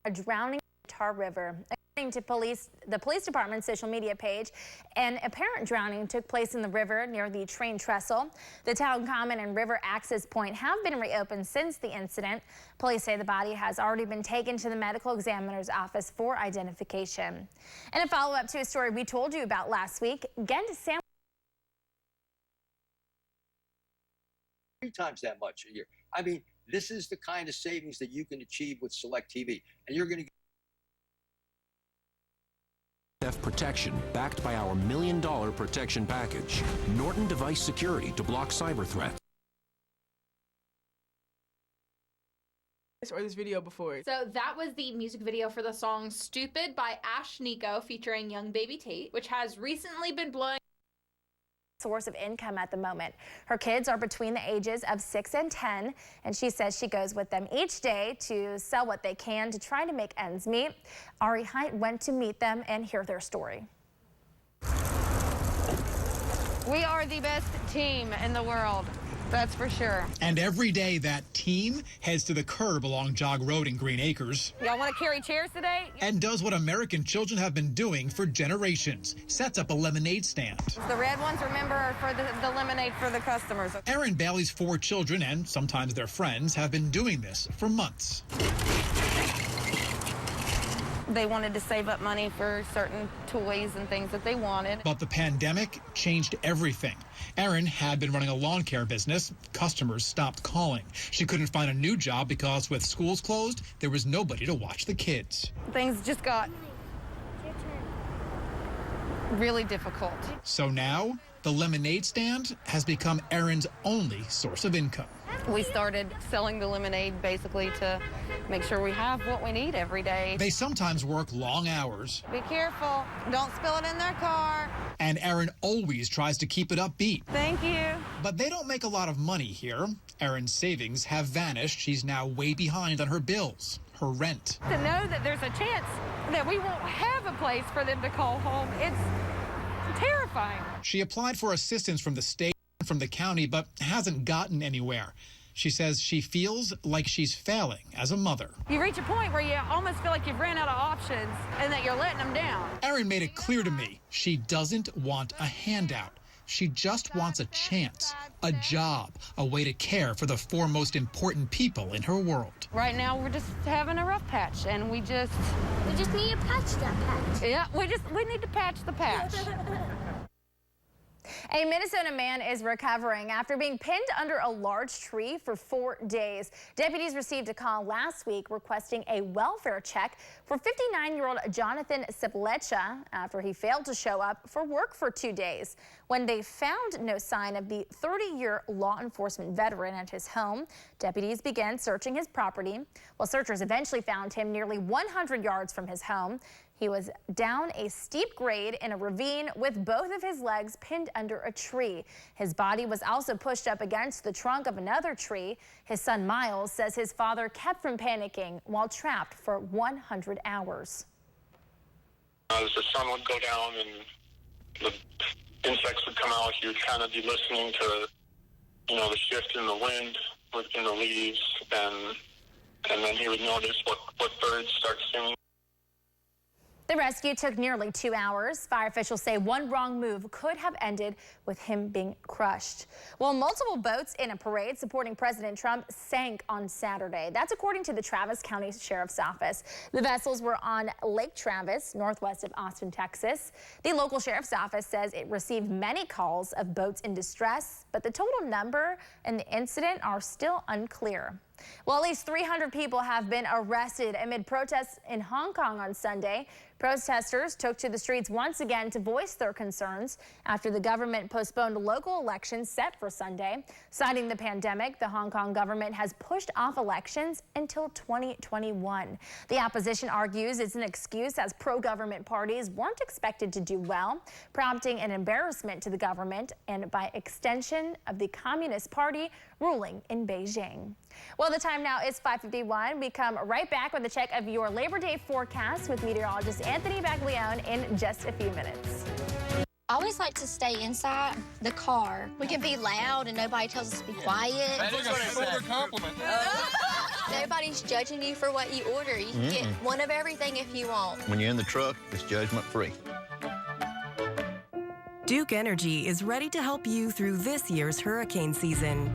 a drowning in the Tar River. According to the police department's social media page, an apparent drowning took place in the river near the train trestle. The town common and river access point have been reopened since the incident. Police say the body has already been taken to the medical examiner's office for identification. And a follow-up to a story we told you about last week, Ghent Sam 3 times that much a year. I mean, this is the kind of savings that you can achieve with Select TV, and you're going to protection backed by our $1 million protection package. Norton Device Security to block cyber threats. Or this video before. So that was the music video for the song Stupid by Ash Nico featuring young baby Tate, which has recently been blowing source of income at the moment. Her kids are between the ages of 6 and 10, and she says she goes with them each day to sell what they can to try to make ends meet. Ari Height went to meet them and hear their story. We are the best team in the world. That's for sure. And every day that team heads to the curb along Jog Road in Green Acres. Y'all want to carry chairs today? And does what American children have been doing for generations. Sets up a lemonade stand. The red ones, remember, are for the lemonade for the customers. Erin Bailey's 4 children and sometimes their friends have been doing this for months. They wanted to save up money for certain toys and things that they wanted. But the pandemic changed everything. Erin had been running a lawn care business. Customers stopped calling. She couldn't find a new job because with schools closed, there was nobody to watch the kids. Things just got really difficult. So now, the lemonade stand has become Erin's only source of income. We started selling the lemonade basically to make sure we have what we need every day. They sometimes work long hours. Be careful. Don't spill it in their car. And Erin always tries to keep it upbeat. Thank you. But they don't make a lot of money here. Erin's savings have vanished. She's now way behind on her bills, her rent. To know that there's a chance that we won't have a place for them to call home, it's terrifying. She applied for assistance from the state and from the county, but hasn't gotten anywhere. She says she feels like she's failing as a mother. You reach a point where you almost feel like you've ran out of options and that you're letting them down. Erin made it clear to me she doesn't want a handout. She just wants a chance, a job, a way to care for the 4 most important people in her world. Right now, we're just having a rough patch, and we just need to patch that patch. Yeah, we need to patch the patch. A Minnesota man is recovering after being pinned under a large tree for 4 days. Deputies received a call last week requesting a welfare check for 59-year-old Jonathan Siplecha after he failed to show up for work for 2 days. When they found no sign of the 30-year law enforcement veteran at his home, deputies began searching his property. Well, searchers eventually found him nearly 100 yards from his home. He was down a steep grade in a ravine with both of his legs pinned under a tree. His body was also pushed up against the trunk of another tree. His son Miles says his father kept from panicking while trapped for 100 hours. As the sun would go down and the insects would come out, he would kind of be listening to, the shift in the wind within the leaves, and then he would notice what birds start singing. The rescue took nearly 2 hours. Fire officials say one wrong move could have ended with him being crushed. Well, multiple boats in a parade supporting President Trump sank on Saturday. That's according to the Travis County Sheriff's Office. The vessels were on Lake Travis, northwest of Austin, Texas. The local sheriff's office says it received many calls of boats in distress, but the total number in the incident are still unclear. Well, at least 300 people have been arrested amid protests in Hong Kong on Sunday. Protesters took to the streets once again to voice their concerns after the government postponed local elections set for Sunday. Citing the pandemic, the Hong Kong government has pushed off elections until 2021. The opposition argues it's an excuse as pro-government parties weren't expected to do well, prompting an embarrassment to the government and, by extension, of the Communist Party ruling in Beijing. Well, the time now is 5:51. We come right back with a check of your Labor Day forecast with meteorologist Anthony Baglione in just a few minutes. I always like to stay inside the car. We can be loud and nobody tells us to be quiet. That is a compliment. Nobody's judging you for what you order. You can get one of everything if you want. When you're in the truck, it's judgment free. Duke Energy is ready to help you through this year's hurricane season.